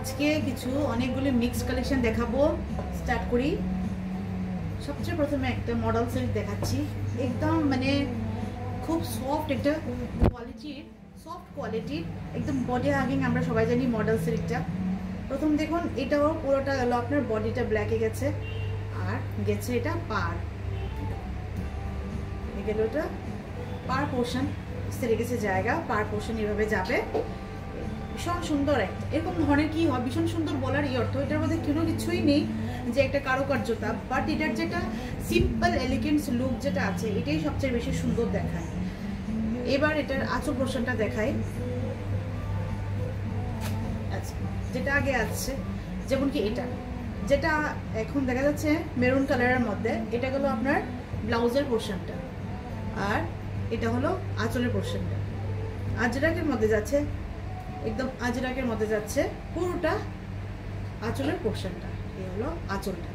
আজকে কিছু অনেকগুলি মিক্সড কালেকশন দেখাবো। স্টার্ট করি। সবচেয়ে প্রথমে একটা মডেল সিল্ক দেখাচ্ছি। একদম মানে খুব সফট একটা কোয়ালিটির, সফট কোয়ালিটির একদম বডি হাগিং। আমরা সবাই জানি মডেল সিল্কটা। প্রথম দেখুন, এটাও পুরোটা গেল আপনার বডিটা ব্ল্যাকে গেছে, আর গেছে এটা পার, গেল এটা পার পোর্শন, ছেড়ে গেছে জায়গা, পার পোর্শন এভাবে যাবে। ভীষণ সুন্দর একটা এরকম ধরনের কি হয়, ভীষণ সুন্দর বলার এই অর্থ এটার মধ্যে কোনো কিছুই নেই যে একটা কারুকার্যতা, বাট এটার যেটা সিম্পল এলিগেন্স লুক যেটা আছে এটাই সবচেয়ে বেশি সুন্দর দেখায়। এবার এটার আঁচল পোর্শনটা দেখায়। আচ্ছা, যেটা আগে আছে যেমন কি এটা যেটা এখন দেখা যাচ্ছে মেরুন কালারের মধ্যে, এটা হলো আপনার ব্লাউজের পোর্শনটা, আর এটা হলো আঁচলের পোর্শনটা। আজরাকের মধ্যে যাচ্ছে, একদম আজরাকের মধ্যে যাচ্ছে পুরোটা আঁচলের পোর্শনটা। এই হলো আঁচলটা।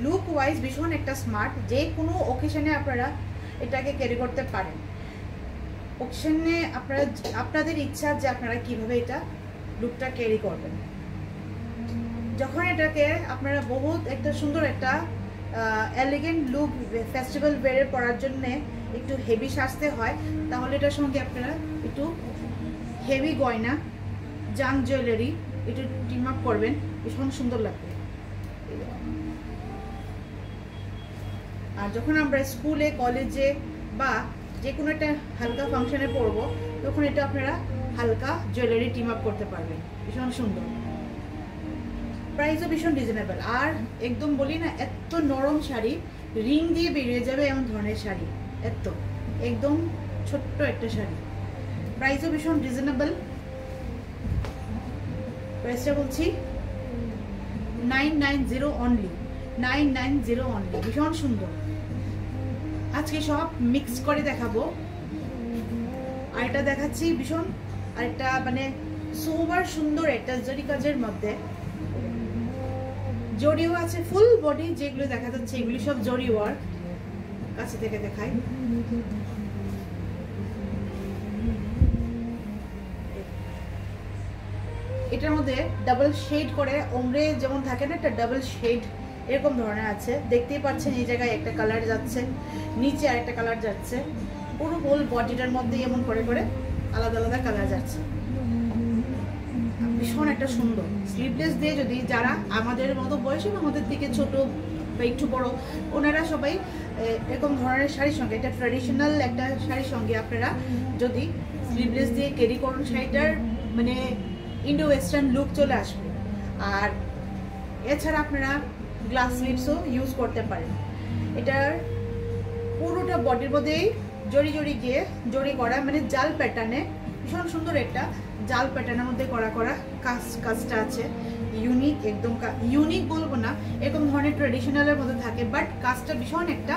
লুক ওয়াইজ ভীষণ একটা স্মার্ট, যে কোনো অকেশনে আপনারা এটাকে ক্যারি করতে পারেন। অকেশনে আপনারা আপনাদের ইচ্ছা যে আপনারা কিভাবে এটা লুকটা ক্যারি করবেন। যখন এটাকে আপনারা বহুত একটা সুন্দর একটা এলিগেন্ট লুক ফেস্টিভ্যাল ওয়্যারে পরার জন্য একটু হেভি সাজতে হয়, তাহলে এটার সঙ্গে আপনারা একটু হেভি গয়না, জাং জুয়েলারি একটু টিম আপ করবেন, ভীষণ সুন্দর লাগবে। আর যখন আমরা স্কুলে, কলেজে বা যে কোনো একটা হালকা ফাংশনে পরবো, তখন এটা আপনারা হালকা জুয়েলারি টিম আপ করতে পারবেন, ভীষণ সুন্দর। প্রাইসও ভীষণ রিজনেবল। আর একদম বলি না, এত নরম শাড়ি, রিং দিয়ে বেরিয়ে যাবে এমন ধরনের শাড়ি, এত একদম ছোট্ট একটা শাড়ি। প্রাইসও ভীষণ রিজনেবল। প্রাইসটা বলছি 990 অনলি, 990 অনলি। ভীষণ সুন্দর। আজকে সব মিক্স করে দেখাবো। আর এটা দেখাচ্ছি ভীষণ আরেকটা মানে সোবার সুন্দর একটা জরি কাজের মধ্যে, জরিও আছে ফুল বডি। যেগুলো দেখা যাচ্ছে এগুলি সব জরি ওয়ার্ক। কাছে থেকে দেখাই। এটার মধ্যে ডাবল শেড করে ওমরে যেমন থাকে না, একটা ডাবল শেড এরকম ধরনের আছে। দেখতেই পাচ্ছেন এই জায়গায় একটা কালার যাচ্ছে, নিচে আরেকটা কালার যাচ্ছে, পুরো হোল বডিটার মধ্যে এমন করে করে আলাদা আলাদা কালার যাচ্ছে। ভীষণ একটা সুন্দর। স্লিভলেস দিয়ে যদি যারা আমাদের মতো বয়সে বা আমাদের থেকে ছোট বা একটু বড়, ওনারা সবাই এরকম ধরনের শাড়ির সঙ্গে, এটা ট্র্যাডিশনাল একটা শাড়ির সঙ্গে আপনারা যদি স্লিভলেস দিয়ে ক্যারি করুন, শাড়িটার মানে ইন্ডো ওয়েস্টার্ন লুক চলে আসবে। আর এছাড়া আপনারা গ্লাস স্লিভসও ইউজ করতে পারেন। এটার পুরোটা বডির মধ্যেই জড়ি জড়ি গিয়ে জড়ি করা, মানে জাল প্যাটার্নে, ভীষণ সুন্দর একটা জাল প্যাটার্নের মধ্যে করা করা কাজটা আছে। ইউনিক, একদম ইউনিক বলবো না, এরকম ধরনের ট্রেডিশনালের মধ্যে থাকে, বাট কাজটা ভীষণ একটা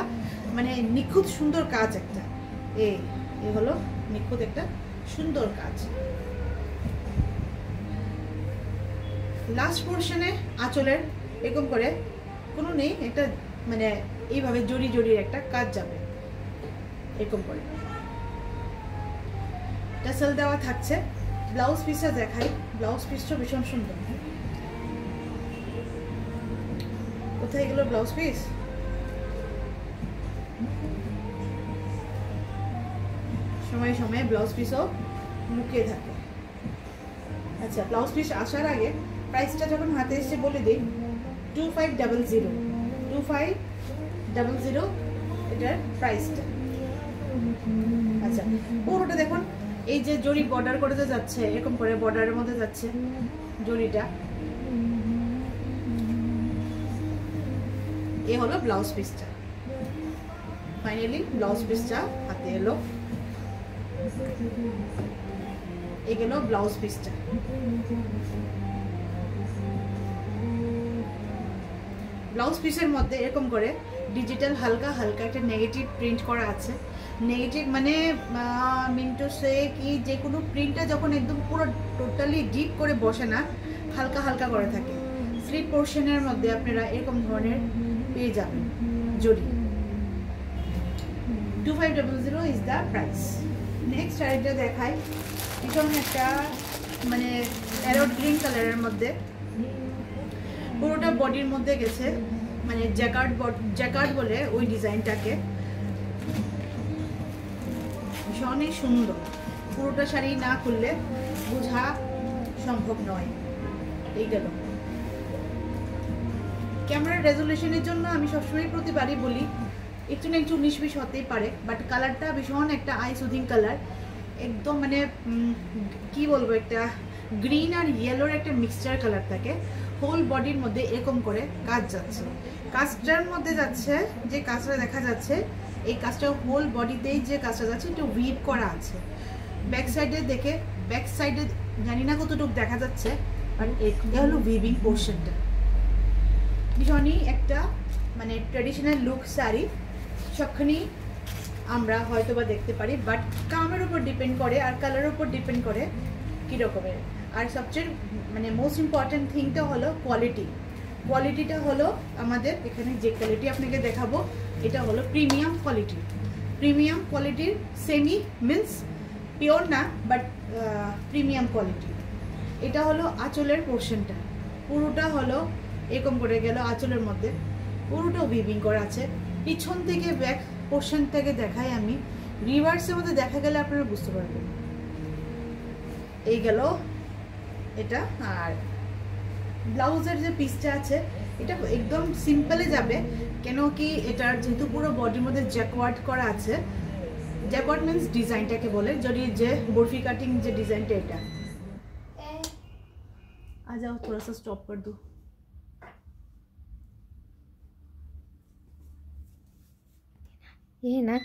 মানে নিখুঁত সুন্দর কাজ একটা। এই হলো নিখুঁত একটা সুন্দর কাজ। লাস্ট পোর্শনে আঁচলের এরকম করে কোনো নেই, একটা মানে এইভাবে জড়ি জড়ির একটা কাজ যাবে এরকম করে। টাসেল দেওয়া থাকছে। ব্লাউজ পিসটা দেখাই। ব্লাউজ পিসটা ভীষণ সুন্দর। কোথায় গেল ব্লাউজ পিস? সময়ে সময়ে ব্লাউজ পিসও লুকিয়ে থাকে। আচ্ছা, ব্লাউজ পিস আসার আগে প্রাইসটা যখন হাতে এসে বলে দিই, 2500, 2500 এটার প্রাইসটা। আচ্ছা, পুরোটা দেখুন, এই যে জরি বর্ডার করে যাচ্ছে, এরকম করে বর্ডারের মধ্যে যাচ্ছে জরিটা। এই হলো ব্লাউজ পিসটা। ফাইনালি ব্লাউজ পিসটা হাতে এলো। এই গেল ব্লাউজ পিসটা। ব্লাউজ পিসের মধ্যে এরকম করে ডিজিটাল হালকা হালকা একটা নেগেটিভ প্রিন্ট করা আছে। নেগেটিভ মানে মিন টু সে কি, যে কোনো প্রিন্টটা যখন একদম পুরো টোটালি ডিপ করে বসে না, হালকা হালকা করে থাকে। স্লিভ পোর্শনের মধ্যে আপনারা এরকম ধরনের পেয়ে যাবেন জরি। 2500 ইজ দ্য প্রাইস। নেক্সট আরেকটা দেখাই। ভীষণ একটা মানে প্যারট গ্রিন কালারের মধ্যে, পুরোটা বডির মধ্যে গেছে, মানে জ্যাকার্ড বলে ওই ডিজাইনটাকে। ভীষণই সুন্দর, পুরোটা শাড়ি না খুললে বোঝা সম্ভব নয়। এই গেল। ক্যামেরার রেজুলেশনের জন্য আমি সবসময় প্রতিবারই বলি একটু না একটু 19-20 হতেই পারে, বাট কালারটা ভীষণ একটা আই সুদিং কালার, একদম মানে কি বলবো, একটা গ্রিন আর ইয়েলোর একটা মিক্সচার কালার থাকে। হোল বডির মধ্যে এরকম করে কাজ যাচ্ছে, কাজটার মধ্যে যাচ্ছে যে কাজটা দেখা যাচ্ছে, এই কাজটা হোল বডিতেই যে কাজটা যাচ্ছে একটু উইভ করা আছে। ব্যাক সাইডে দেখে, ব্যাক সাইডে জানি না কতটুকু দেখা যাচ্ছে, বাট এটা হলো উইভিং পোর্শনটা। ভীষণই একটা মানে ট্র্যাডিশনাল লুক শাড়ি, সবখানি আমরা হয়তো বা দেখতে পারি, বাট কামের উপর ডিপেন্ড করে আর কালারের উপর ডিপেন্ড করে কীরকমের। আর সবচেয়ে মানে মোস্ট ইম্পর্ট্যান্ট থিংটা হলো কোয়ালিটি। কোয়ালিটিটা হলো আমাদের এখানে যে কোয়ালিটি আপনাকে দেখাবো, এটা হলো প্রিমিয়াম কোয়ালিটি। প্রিমিয়াম কোয়ালিটির সেমি মিন্স পিওর না, বাট প্রিমিয়াম কোয়ালিটি। এটা হলো আঁচলের পোর্শনটা, পুরোটা হলো এরকম করে গেল আঁচলের মধ্যে, পুরোটা উইভিং করা আছে। পিছন থেকে ব্যাক পোর্শন থেকে দেখাই আমি, রিভার্সের মধ্যে দেখা গেলে আপনারা বুঝতে পারবেন। এই গেল এটা। আর ব্লাউজের যে পিসটা আছে এটা একদম সিম্পলে যাবে, কেন কি এটার যেহেতু পুরো বডির মধ্যে জ্যাকওয়ার্ড করা আছে। জ্যাকওয়ার্ড মিন্স ডিজাইনটাকে বলে, যদি যে বরফি কাটিং যে ডিজাইনটা, এটা आ जाओ थोड़ा सा स्टॉप कर दो। ये है ना